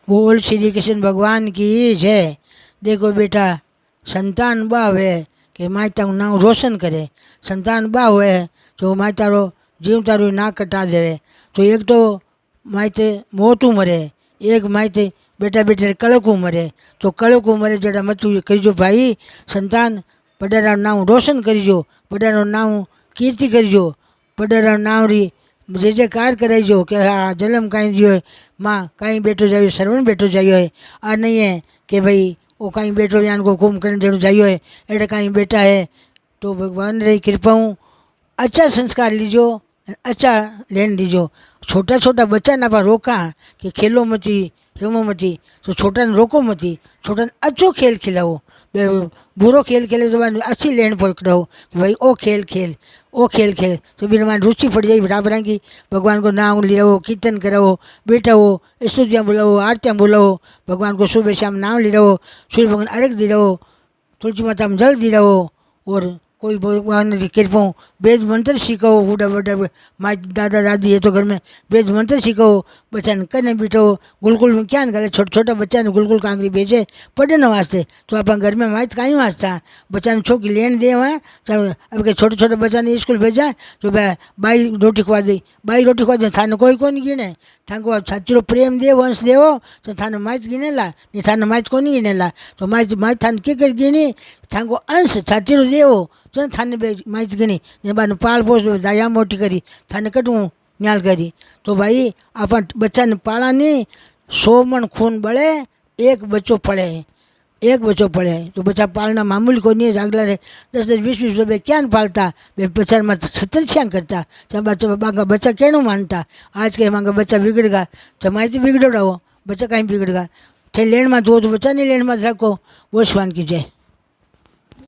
बोल श्री कृष्ण भगवान की जय। देखो बेटा, संतान बावे કે માય તારું નામ રોશન કરે, સંતાન બા હોય તો માય તારો જીવ તારું ના કટા દેવે। તો એક તો માયતે મોતું મરે, એક માયતે બેટા બેટા કળકું મરે। તો કળકું મરે જેડા મતું કહીજો ભાઈ, સંતાન વડારાનું નામ રોશન કરીજો, વડારાનું નામ કીર્તિ કરીજો, વડારાનું નામ રી જે જે કાર કરાઈજો કે આ જન્મ કાંઈ दियो है माँ कहीं बेटो जाइयो श्रवण बेटो जाइयो है। आ नहीं है कि भाई वो कहीं बेटो यान को घूम करने जरूर जाइयो है, एडे कहीं बेटा है। तो भगवान री कृपाऊँ अच्छा संस्कार लीजो, अच्छा लेन दीजो। छोटा छोटा बच्चा ना पर रोका कि खेलो मती रमो मती, तो छोटा ने रोको मती, छोटा ने अच्छो खेल खिलाओ। बुरो खेल खेले तो अच्छी लेन पकड़ाओ कि भाई ओ खेल खेल, ओ खेल खेल। तो बिना मान रुचि पड़ जाए बराबर की भगवान को नाम लियाओ, कीर्तन कराओ, बैठाओ, स्तुतियाँ बुलाओ, आरतियाँ बुलाओ, भगवान को सुबह शाम नाम ले रहो, सूर्य भगवान अर्घ दे रहो, तुलसी माता में जल दे रहो। और कोई भगवान की कृपा वेद मंत्र सीखो, बूढ़ा बूढ़ा माँ दादा दादी है तो घर में वेद मंत्र सीखो, बच्चा ने कने बैठो। गुलगुल में क्या गले छोटा छोटा बच्चा ने गुलगुल कांगरी बेचे पढ़ने वास्ते, तो अपन घर में माइत कहीं वास्ता बच्चा ने छोकी लेन दे वहाँ। अब के छोटे छोटे बच्चा ने स्कूल भेजा तो बाई रोटी खवा दी, बाई रोटी खवा दी, थाने कोई कौन गिने, थाने छाचरो प्रेम दे वंश देवो तो थाने माइत गिनेला, नहीं थाने माइत को नहीं गिनेला। तो माइत माइत थाने के कर गिनी, थाने को अंश छाचरो देवो तो थाने बे माइत गिनी, ने बान पाल पोस दया मोटी करी, थाने कटू न्याल करी। तो भाई अपन बच्चा ने पाला नहीं, 100 मन खून बड़े एक बच्चों पड़े, एक बच्चों पड़े। तो बच्चा पालना मामूली को नहीं है, अगला रे 10-10 20-20 रुपये क्या पालता, बच्चा में 70 छियाँ करता। चाहे बच्चा बागा बच्चा कहना मानता, आज के मांगा बच्चा बिगड़गा तो माइती बिगड़ो, बच्चा कहीं बिगड़गा। थे लेन में दो तो बच्चा नहीं लेन में रखो। वो स्वान की जय।